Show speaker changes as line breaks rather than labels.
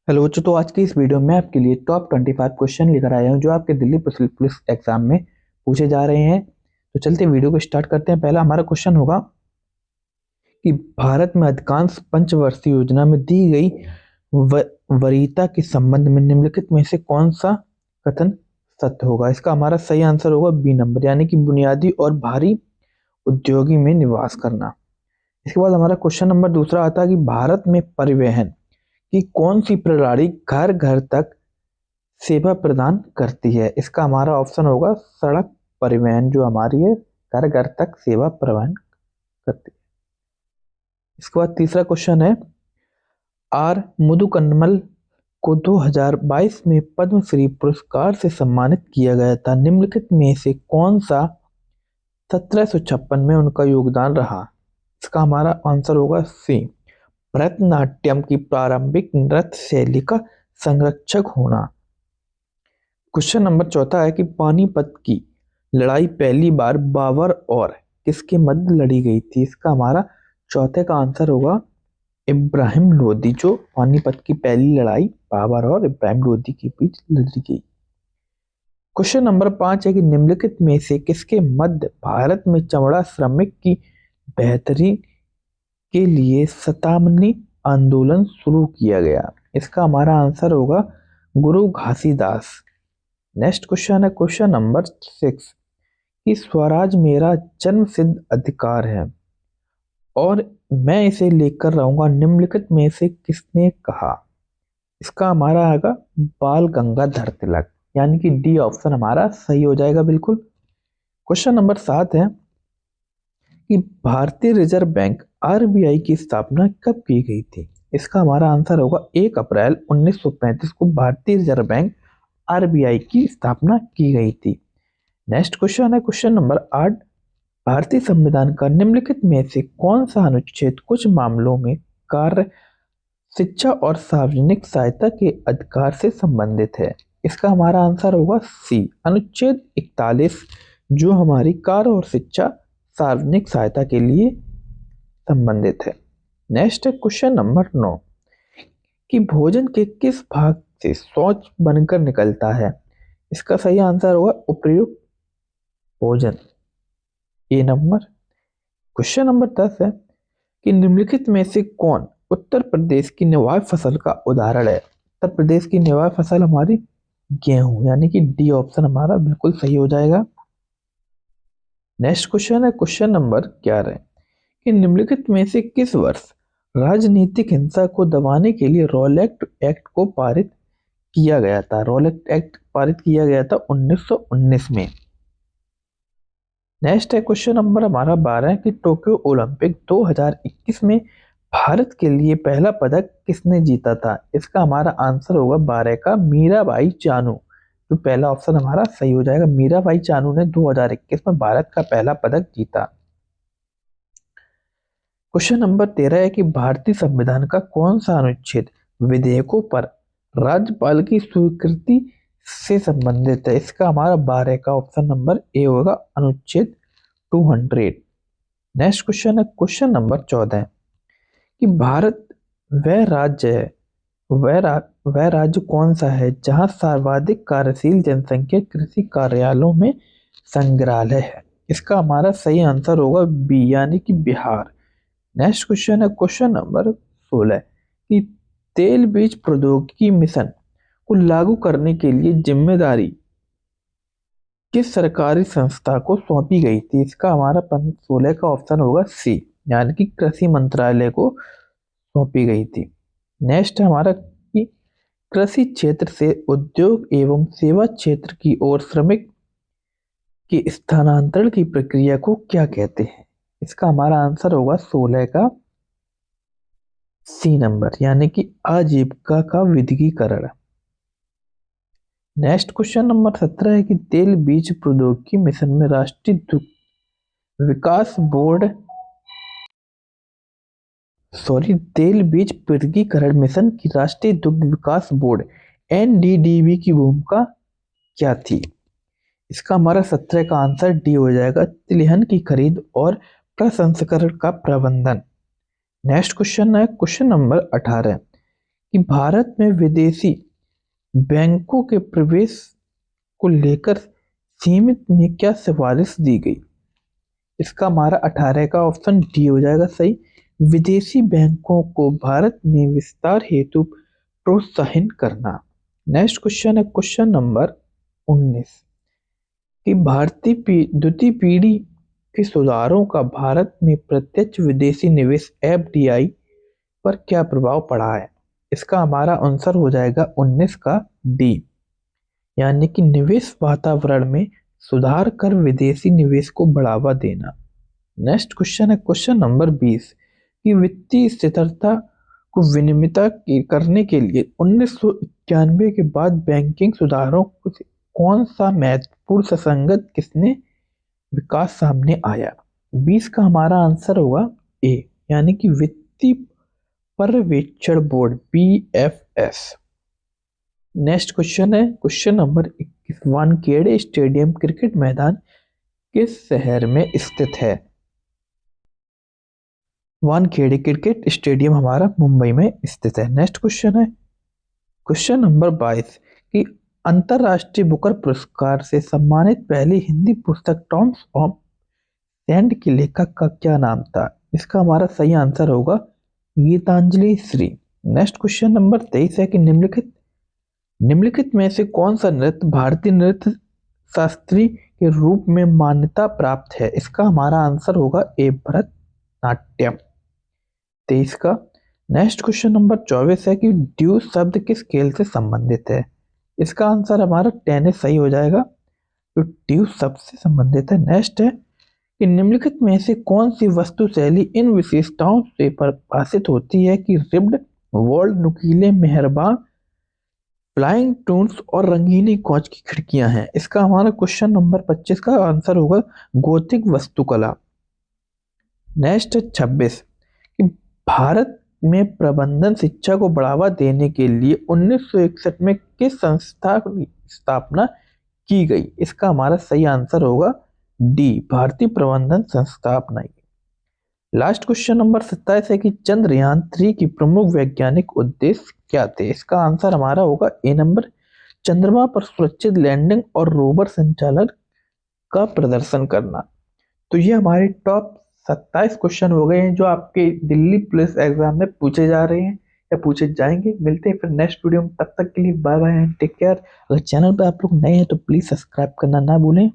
Hello बच्चों। तो आज की इस वीडियो में आपके लिए टॉप 25 क्वेश्चन लेकर आया हूं जो आपके दिल्ली पुलिस एग्जाम में पूछे जा रहे हैं। तो चलते वीडियो को स्टार्ट करते हैं। पहला हमारा क्वेश्चन होगा कि भारत में अधिकांश पंचवर्षीय योजना में दी गई व, वरीयता के संबंध में निम्नलिखित में से कौन सा कथन सत्य होगा। इसका हमारा सही आंसर होगा बी नंबर, यानी कि बुनियादी और भारी उद्योगी में निवास करना। इसके बाद हमारा क्वेश्चन नंबर दूसरा आता है कि भारत में परिवहन कि कौन सी प्रणाली घर घर तक सेवा प्रदान करती है। इसका हमारा ऑप्शन होगा सड़क परिवहन, जो हमारी है घर घर तक सेवा प्रदान करती है। इसके बाद तीसरा क्वेश्चन है, आर मुदुकन्मल को 2022 में पद्मश्री पुरस्कार से सम्मानित किया गया था। निम्नलिखित में से कौन सा 1756 में उनका योगदान रहा। इसका हमारा आंसर होगा सी, भरतनाट्यम की प्रारंभिक नृत्य शैली का संरक्षक होना। क्वेश्चन नंबर चौथा है कि पानीपत की लड़ाई पहली बार बाबर और किसके मध्य लड़ी गई थी। इसका हमारा चौथे का आंसर होगा इब्राहिम लोदी। जो पानीपत की पहली लड़ाई बाबर और इब्राहिम लोदी के बीच लड़ी गई। क्वेश्चन नंबर 5 है कि निम्नलिखित में से किसके मध्य भारत में चमड़ा श्रमिक की बेहतरी के लिए शतामनी आंदोलन शुरू किया गया। इसका हमारा आंसर होगा गुरु घासीदास। नेक्स्ट क्वेश्चन है क्वेश्चन नंबर 6 कि स्वराज मेरा जन्म सिद्ध अधिकार है और मैं इसे लेकर रहूंगा, निम्नलिखित में से किसने कहा। इसका हमारा आएगा बाल गंगाधर तिलक, यानी कि डी ऑप्शन हमारा सही हो जाएगा बिल्कुल। क्वेश्चन नंबर 7 है कि भारतीय रिजर्व बैंक आरबीआई की स्थापना कब की गई थी। इसका हमारा आंसर होगा 1 अप्रैल 1935 को भारतीय रिजर्व बैंक आरबीआई की स्थापना की गई थी। नेक्स्ट क्वेश्चन है क्वेश्चन नंबर 8, भारतीय संविधान का निम्नलिखित में से कौन सा अनुच्छेद कुछ मामलों में कार्य, शिक्षा और सार्वजनिक सहायता के अधिकार से संबंधित है। इसका हमारा आंसर होगा सी, अनुच्छेद 41, जो हमारी कार्य और शिक्षा सार्वजनिक सहायता के लिए संबंधित है। नेक्स्ट है क्वेश्चन नंबर 9 कि भोजन के किस भाग से शौच बनकर निकलता है। इसका सही आंसर होगा उपयुक्त भोजन, ए नंबर। क्वेश्चन नंबर 10 है कि निम्नलिखित में से कौन उत्तर प्रदेश की निवाय फसल का उदाहरण है। उत्तर प्रदेश की निवाय फसल हमारी गेहूं, यानी कि डी ऑप्शन हमारा बिल्कुल सही हो जाएगा। नेक्स्ट क्वेश्चन है क्वेश्चन नंबर 11 कि निम्नलिखित में से किस वर्ष राजनीतिक हिंसा को दबाने के लिए रॉलेट एक्ट को पारित किया गया था। रॉलेट एक्ट पारित किया गया था 1919 में। नेक्स्ट है क्वेश्चन नंबर हमारा 12 कि टोक्यो ओलंपिक 2021 में भारत के लिए पहला पदक किसने जीता था। इसका हमारा आंसर होगा 12 का मीराबाई चानू। तो पहला ऑप्शन हमारा सही हो जाएगा, मीराबाई चानू ने 2021 में भारत का पहला पदक जीता। क्वेश्चन नंबर 13 है कि भारतीय संविधान का कौन सा अनुच्छेद विधेयकों पर राज्यपाल की स्वीकृति से संबंधित है। इसका हमारा 12 का ऑप्शन नंबर ए होगा, अनुच्छेद 200। नेक्स्ट क्वेश्चन है क्वेश्चन नंबर 14 कि भारत वह राज्य है वह राज्य कौन सा है जहां सर्वाधिक कार्यशील जनसंख्या कृषि कार्यालयों में संग्रहालय है। इसका हमारा सही आंसर होगा बी, यानी कि बिहार। नेक्स्ट क्वेश्चन है क्वेश्चन नंबर 16 कि तेल बीज प्रौद्योगिकी मिशन को लागू करने के लिए जिम्मेदारी किस सरकारी संस्था को सौंपी गई थी। इसका हमारा 16 का ऑप्शन होगा सी, यानी कि कृषि मंत्रालय को सौंपी गई थी। नेक्स्ट हमारा कि कृषि क्षेत्र से उद्योग एवं सेवा क्षेत्र की ओर श्रमिक के स्थानांतरण की प्रक्रिया को क्या कहते हैं। इसका हमारा आंसर होगा 16 का सी नंबर, यानी कि आजीविका का विविधीकरण। नेक्स्ट क्वेश्चन नंबर 17 है कि तेल बीज प्रौद्योगिकी मिशन में राष्ट्रीय दुग्ध विकास बोर्ड तेल बीज पृथकीकरण मिशन की राष्ट्रीय दुग्ध विकास बोर्ड एनडीडीबी की भूमिका क्या थी। इसका हमारा 17 का आंसर डी हो जाएगा, तिलहन की खरीद और प्रसंस्करण का प्रबंधन। नेक्स्ट क्वेश्चन है क्वेश्चन नंबर 18 कि भारत में विदेशी बैंकों के प्रवेश को लेकर सीमित में क्या सिफारिश दी गई। इसका हमारा 18 का ऑप्शन डी हो जाएगा सही। विदेशी बैंकों को भारत में विस्तार हेतु प्रोत्साहित करना। नेक्स्ट क्वेश्चन है क्वेश्चन नंबर 19 कि भारतीय द्वितीय पीढ़ी के सुधारों का भारत में प्रत्यक्ष विदेशी निवेश एफडीआई पर क्या प्रभाव पड़ा है। इसका हमारा आंसर हो जाएगा 19 का डी, यानी कि निवेश वातावरण में सुधार कर विदेशी निवेश को बढ़ावा देना। नेक्स्ट क्वेश्चन है क्वेश्चन नंबर 20 कि वित्तीय स्थिरता को विनियमित करने के लिए 1991 के बाद बैंकिंग सुधारों से कौन सा महत्वपूर्ण संगत किसने विकास सामने आया। 20 का हमारा आंसर होगा ए, यानी कि वित्तीय पर्यवेक्षण बोर्ड BFS। नेक्स्ट क्वेश्चन है question number 21 Wankhede stadium cricket मैदान किस शहर में स्थित है। वानखेड़े क्रिकेट स्टेडियम हमारा मुंबई में स्थित है। नेक्स्ट क्वेश्चन है क्वेश्चन नंबर 22 कि अंतरराष्ट्रीय बुकर पुरस्कार से सम्मानित पहली हिंदी पुस्तक टॉम्स ऑफ सैंड के लेखक का क्या नाम था। इसका हमारा सही आंसर होगा Gitanjali Shri. Next question number 23 है कि निम्नलिखित में से कौन सा नृत्य भारतीय नृत्य शास्त्री के रूप में मान्यता प्राप्त है। इसका हमारा आंसर होगा ए, भरतनाट्यम। 23 का। नेक्स्ट क्वेश्चन नंबर 24 है कि ड्यूस शब्द किस खेल से संबंधित है। इसका आंसर हमारा टेनिस सही हो जाएगा, तो ड्यूस शब्द से संबंधित है। नेक्स्ट है कि निम्नलिखित में से कौन सी वस्तु शैली इन विशेषताओं से परिभाषित होती है कि रिब्ड, वॉल्ड, नुकीले, मेहरबान, फ्लाइंग टून्स और रंगीनी कांच की खिड़कियां हैं। इसका हमारा क्वेश्चन नंबर 25 का आंसर होगा गोथिक वास्तुकला। नेक्स्ट 26 कि भारत में प्रबंधन शिक्षा को बढ़ावा देने के लिए 1961 में किस संस्था की स्थापना की गई। इसका हमारा सही आंसर होगा डी, भारतीय प्रबंधन संस्था अपनाई। लास्ट क्वेश्चन नंबर 27 है कि चंद्रयान 3 की प्रमुख वैज्ञानिक उद्देश्य क्या थे। इसका आंसर हमारा होगा ए नंबर, चंद्रमा पर सुरक्षित लैंडिंग और रोवर संचालन का प्रदर्शन करना। तो ये हमारे टॉप 27 क्वेश्चन हो गए हैं जो आपके दिल्ली पुलिस एग्जाम में पूछे जा रहे हैं या पूछे जाएंगे। मिलते हैं फिर नेक्स्ट वीडियो में, तब तक के लिए bye bye and take care. अगर चैनल पर आप लोग नए हैं तो प्लीज सब्सक्राइब करना ना भूलें।